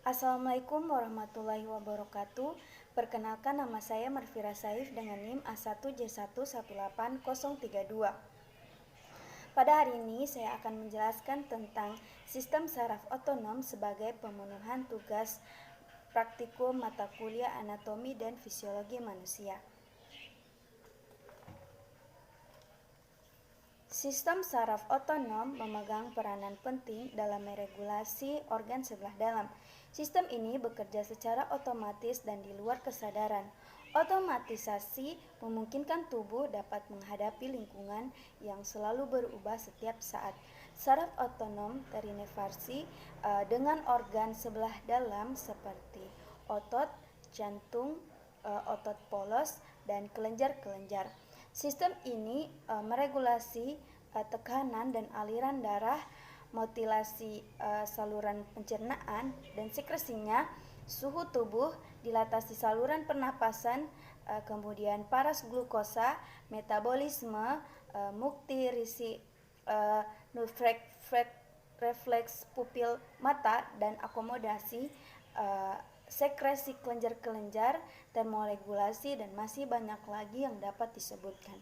Assalamualaikum warahmatullahi wabarakatuh. Perkenalkan, nama saya Marfira Saif dengan NIM A1J118032. Pada hari ini saya akan menjelaskan tentang sistem saraf otonom sebagai pemenuhan tugas praktikum mata kuliah anatomi dan fisiologi manusia. Sistem saraf otonom memegang peranan penting dalam meregulasi organ sebelah dalam. Sistem ini bekerja secara otomatis dan di luar kesadaran. Otomatisasi memungkinkan tubuh dapat menghadapi lingkungan yang selalu berubah setiap saat. Saraf otonom terinervasi dengan organ sebelah dalam seperti otot, jantung, otot polos, dan kelenjar-kelenjar. Sistem ini meregulasi tekanan dan aliran darah, motilasi saluran pencernaan dan sekresinya, suhu tubuh, dilatasi saluran pernapasan, kemudian paras glukosa, metabolisme, muktirisi, refleks pupil mata, dan akomodasi sekresi kelenjar-kelenjar, termoregulasi, dan masih banyak lagi yang dapat disebutkan.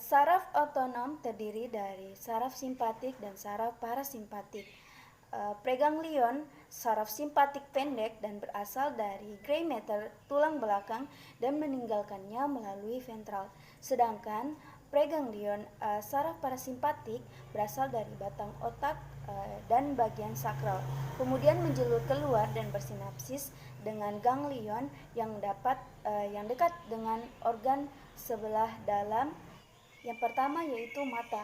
Saraf otonom terdiri dari saraf simpatik dan saraf parasimpatik. Preganglion, saraf simpatik pendek dan berasal dari gray matter tulang belakang dan meninggalkannya melalui ventral. Sedangkan preganglion, saraf parasimpatik, berasal dari batang otak dan bagian sakral, kemudian menjulur keluar dan bersinapsis dengan ganglion yang dekat dengan organ sebelah dalam. Yang pertama yaitu mata.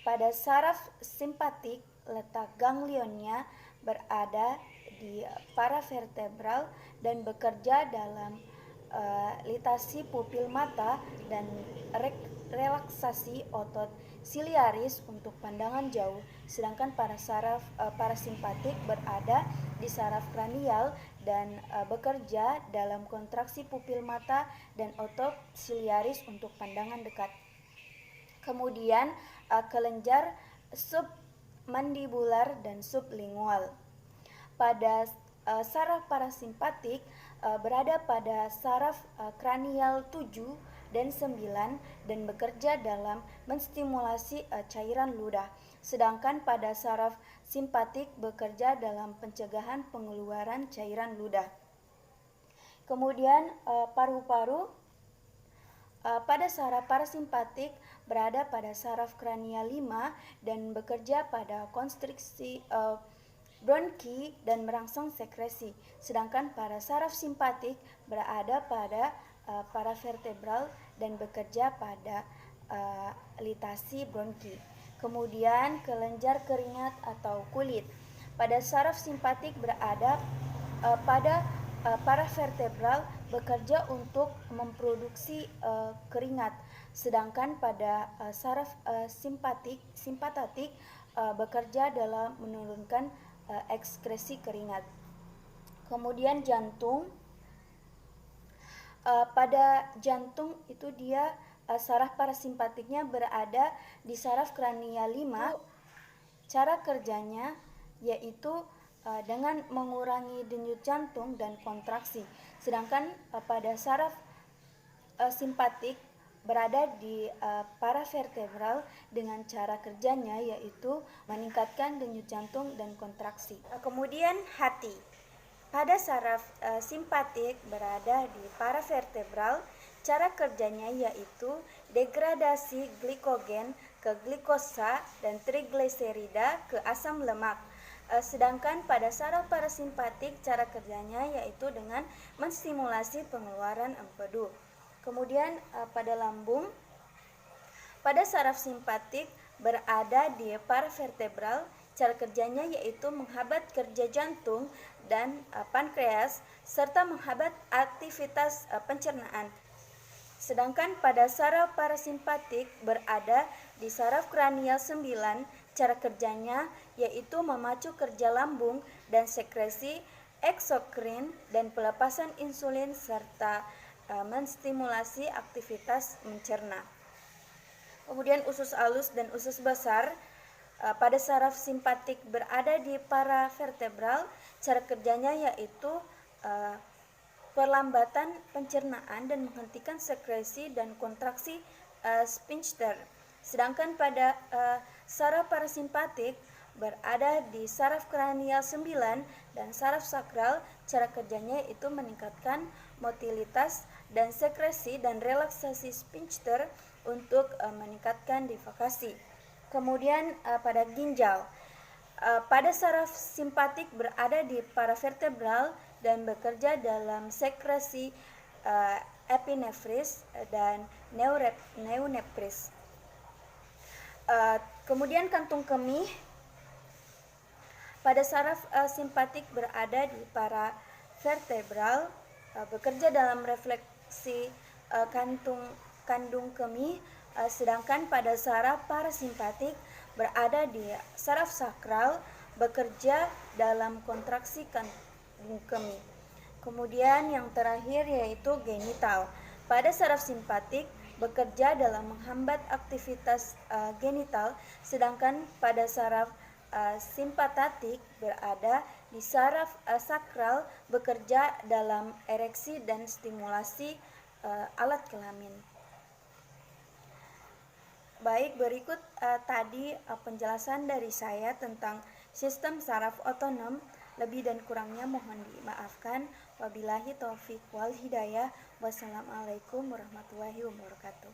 Pada saraf simpatik, letak ganglionnya berada di paravertebral dan bekerja dalam litasi pupil mata dan relaksasi otot siliaris untuk pandangan jauh, sedangkan pada saraf parasimpatik berada di saraf kranial dan bekerja dalam kontraksi pupil mata dan otot siliaris untuk pandangan dekat. Kemudian kelenjar submandibular dan sublingual. Pada saraf parasimpatik berada pada saraf kranial 7 dan 9 dan bekerja dalam menstimulasi cairan ludah. Sedangkan pada saraf simpatik bekerja dalam pencegahan pengeluaran cairan ludah. Kemudian paru-paru pada saraf parasimpatik berada pada saraf kranial 5 dan bekerja pada konstriksi bronki dan merangsang sekresi. Sedangkan pada saraf simpatik berada pada paravertebral dan bekerja pada litasi bronki. Kemudian kelenjar keringat atau kulit. Pada saraf simpatik berada pada paravertebral, bekerja untuk memproduksi keringat. Sedangkan pada saraf simpatetik bekerja dalam menurunkan ekskresi keringat. Kemudian jantung. Pada jantung itu dia saraf parasimpatiknya berada di saraf kranial 5. Cara kerjanya yaitu dengan mengurangi denyut jantung dan kontraksi. Sedangkan pada saraf simpatik berada di paravertebral dengan cara kerjanya yaitu meningkatkan denyut jantung dan kontraksi. Kemudian hati. Pada saraf simpatik berada di paravertebral, cara kerjanya yaitu degradasi glikogen ke glikosa dan trigliserida ke asam lemak. Sedangkan pada saraf parasimpatik cara kerjanya yaitu dengan menstimulasi pengeluaran empedu. Kemudian pada lambung, pada saraf simpatik berada di paravertebral, cara kerjanya yaitu menghambat kerja jantung dan pankreas serta menghambat aktivitas pencernaan. Sedangkan pada saraf parasimpatik berada di saraf kranial 9, cara kerjanya yaitu memacu kerja lambung dan sekresi eksokrin dan pelepasan insulin serta menstimulasi aktivitas mencerna. Kemudian usus halus dan usus besar. pada saraf simpatik berada di paravertebral. Cara kerjanya yaitu perlambatan pencernaan dan menghentikan sekresi dan kontraksi sphincter. Sedangkan pada saraf parasimpatik berada di saraf kranial 9 dan saraf sakral. Cara kerjanya yaitu meningkatkan motilitas dan sekresi dan relaksasi sphincter untuk meningkatkan divagasi. Kemudian pada ginjal, pada saraf simpatik berada di paravertebral dan bekerja dalam sekresi epinefris dan neunefris. Kemudian kantung kemih pada saraf simpatik berada di paravertebral, bekerja dalam refleksi kandung kemih, sedangkan pada saraf parasimpatik berada di saraf sakral, bekerja dalam kontraksi kandung kemih. Kemudian yang terakhir yaitu genital. Pada saraf simpatik bekerja dalam menghambat aktivitas genital, sedangkan pada saraf simpatatik berada di saraf sakral, bekerja dalam ereksi dan stimulasi alat kelamin. Baik, berikut tadi penjelasan dari saya tentang sistem saraf otonom. Lebih dan kurangnya mohon dimaafkan. Wabillahi taufiq wal hidayah. Wassalamualaikum warahmatullahi wabarakatuh.